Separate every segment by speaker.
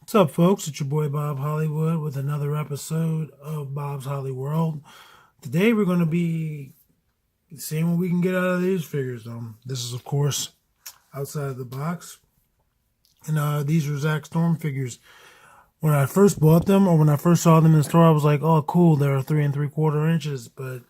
Speaker 1: What's up, folks? It's your boy Bob Hollywood with another episode of Bob's Holly World. Today we're going to be seeing what we can get out of these figures. This is, of course, outside of the box. And these are Zak Storm figures. When I first bought them, or when I first saw them in the store, I was like, oh, cool, they're 3 3/4 inches, but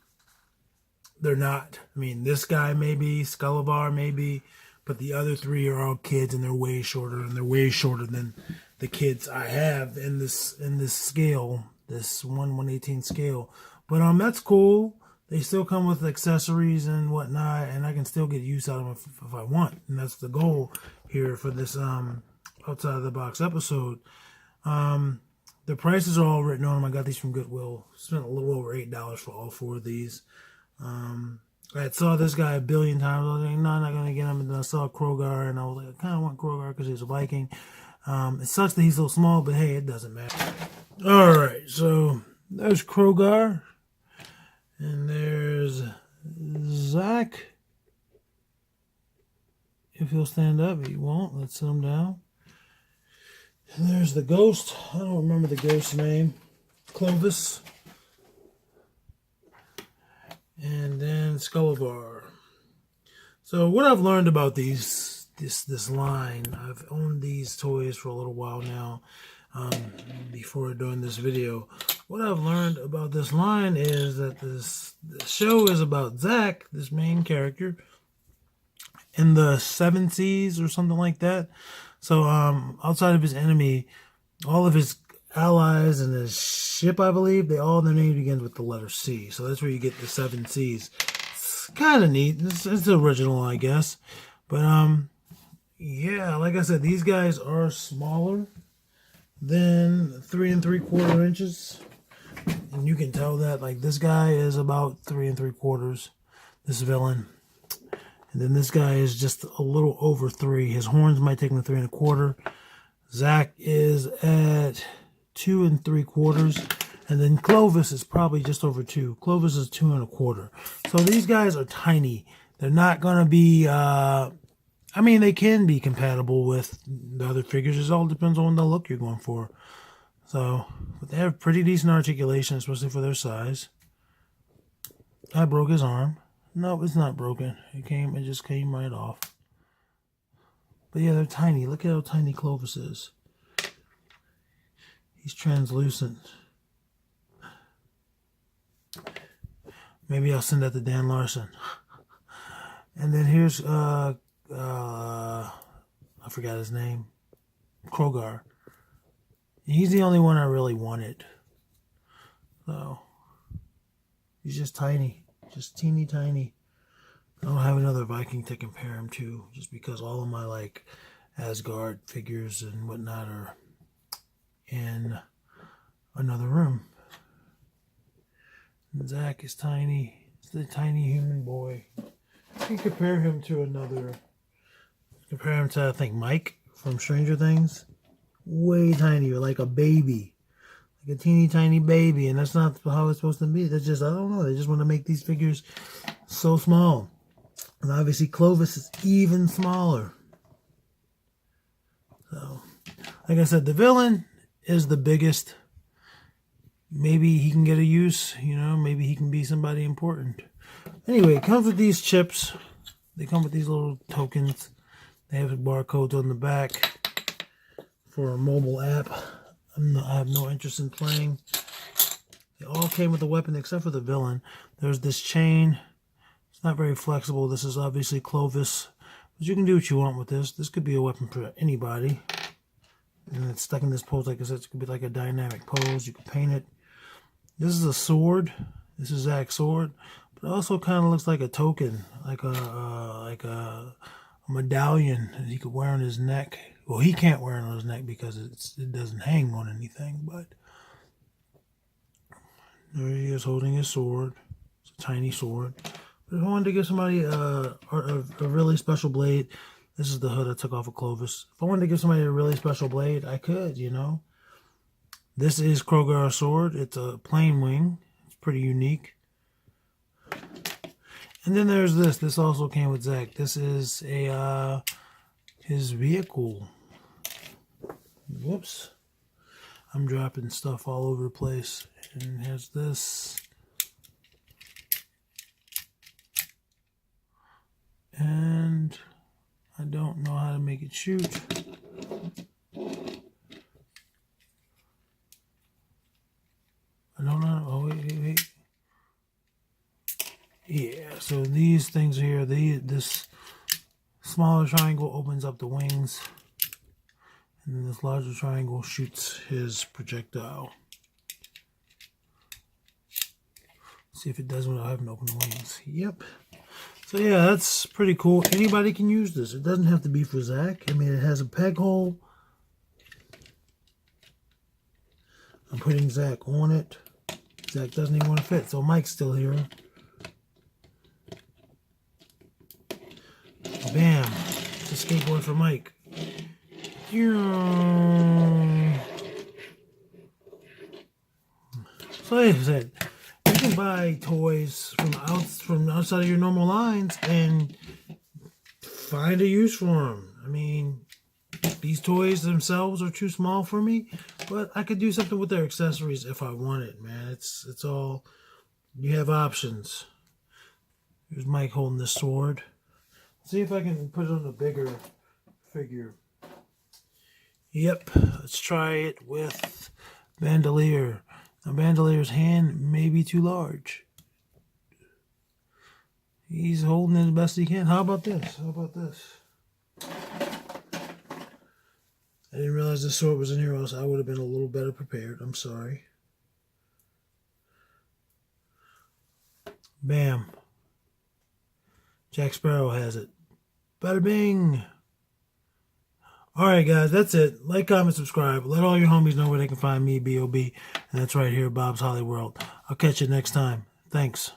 Speaker 1: they're not. I mean, this guy maybe, Scullabar maybe, but the other three are all kids, and they're way shorter, and they're way shorter than the kids I have in this scale, this 1/118 scale. But that's cool. They still come with accessories and whatnot, and I can still get use out of them if I want. And that's the goal here for this outside of the box episode. The prices are all written on them. I got these from Goodwill. Spent a little over $8 for all 4 of these. I saw this guy a billion times. I was like, no, I'm not going to get him. And then I saw Krogar, and I was like, I kind of want Krogar because he's a Viking. It sucks that he's so small, but hey, it doesn't matter. All right, so there's Krogar, and there's Zak. If he'll stand up, he won't. Let's sit him down. And there's the ghost. I don't remember the ghost's name. Clovis. And then Scullabar. So what I've learned about this line, I've owned these toys for a little while now, before doing this video. What I've learned about this line is that this show is about Zak, this main character, in the 7 seas or something like that. So outside of his enemy, all of his allies and his ship, I believe, their name begins with the letter C. So that's where you get the 7 seas. It's kind of neat. It's original, I guess. But yeah, like I said, these guys are smaller than 3 3/4 inches, and you can tell that. Like, this guy is about 3 3/4, this villain, and then this guy is just a little over 3. His horns might take him to 3 1/4. Zak is at 2 3/4, and then Clovis is probably just over 2. Clovis is 2 1/4. So these guys are tiny. They're not gonna be. I mean, they can be compatible with the other figures. It all depends on the look you're going for. So, but they have pretty decent articulation, especially for their size. I broke his arm. No, it's not broken. It just came right off. But yeah, they're tiny. Look at how tiny Clovis is. He's translucent. Maybe I'll send that to Dan Larson. And then here's I forgot his name. Krogar. He's the only one I really wanted. So he's just tiny. Just teeny tiny. I don't have another Viking to compare him to, just because all of my like Asgard figures and whatnot are in another room. And Zak is tiny. It's the tiny human boy. You can compare him to I think, Mike from Stranger Things. Way tinier, like a baby. Like a teeny tiny baby, and that's not how it's supposed to be. That's just, I don't know, they just want to make these figures so small. And obviously Clovis is even smaller. So, like I said, the villain is the biggest. Maybe he can get a use, maybe he can be somebody important. Anyway, it comes with these chips. They come with these little tokens. They have barcodes on the back for a mobile app. I have no interest in playing. They all came with a weapon except for the villain. There's this chain. It's not very flexible. This is obviously Clovis. But you can do what you want with this. This could be a weapon for anybody. And it's stuck in this pose, like I said. It could be like a dynamic pose. You can paint it. This is a sword. This is Zak's sword. But it also kind of looks like a token. Like a medallion that he could wear on his neck. Well, he can't wear it on his neck because it doesn't hang on anything, but there he is holding his sword. It's a tiny sword. But if I wanted to give somebody a really special blade, this is the hood I took off of Clovis. If I wanted to give somebody a really special blade, I could, This is Krogar's sword. It's a plain wing. It's pretty unique. And then there's this. This also came with Zak. This is his vehicle. Whoops. I'm dropping stuff all over the place. And it has this. And I don't know how to make it shoot. I don't know. Oh, wait. Yeah, so these things here, this smaller triangle opens up the wings. And then this larger triangle shoots his projectile. See if it does when I haven't opened the wings. Yep. So yeah, that's pretty cool. Anybody can use this. It doesn't have to be for Zach. I mean, it has a peg hole. I'm putting Zach on it. Zach doesn't even want to fit, so Mike's still here. Bam. It's a skateboard for Mike. So like I said, you can buy toys from outside of your normal lines and find a use for them. I mean, these toys themselves are too small for me, but I could do something with their accessories if I wanted, man. It's all, you have options. Here's Mike holding the sword. See if I can put it on a bigger figure. Yep, let's try it with Bandolier. Now Bandolier's hand may be too large. He's holding it as best he can. How about this? I didn't realize this sword was in here, or else I would have been a little better prepared. I'm sorry. Bam. Jack Sparrow has it. Bada bing. Alright guys, that's it. Like, comment, subscribe. Let all your homies know where they can find me, B.O.B. And that's right here, Bob's Holly World. I'll catch you next time. Thanks.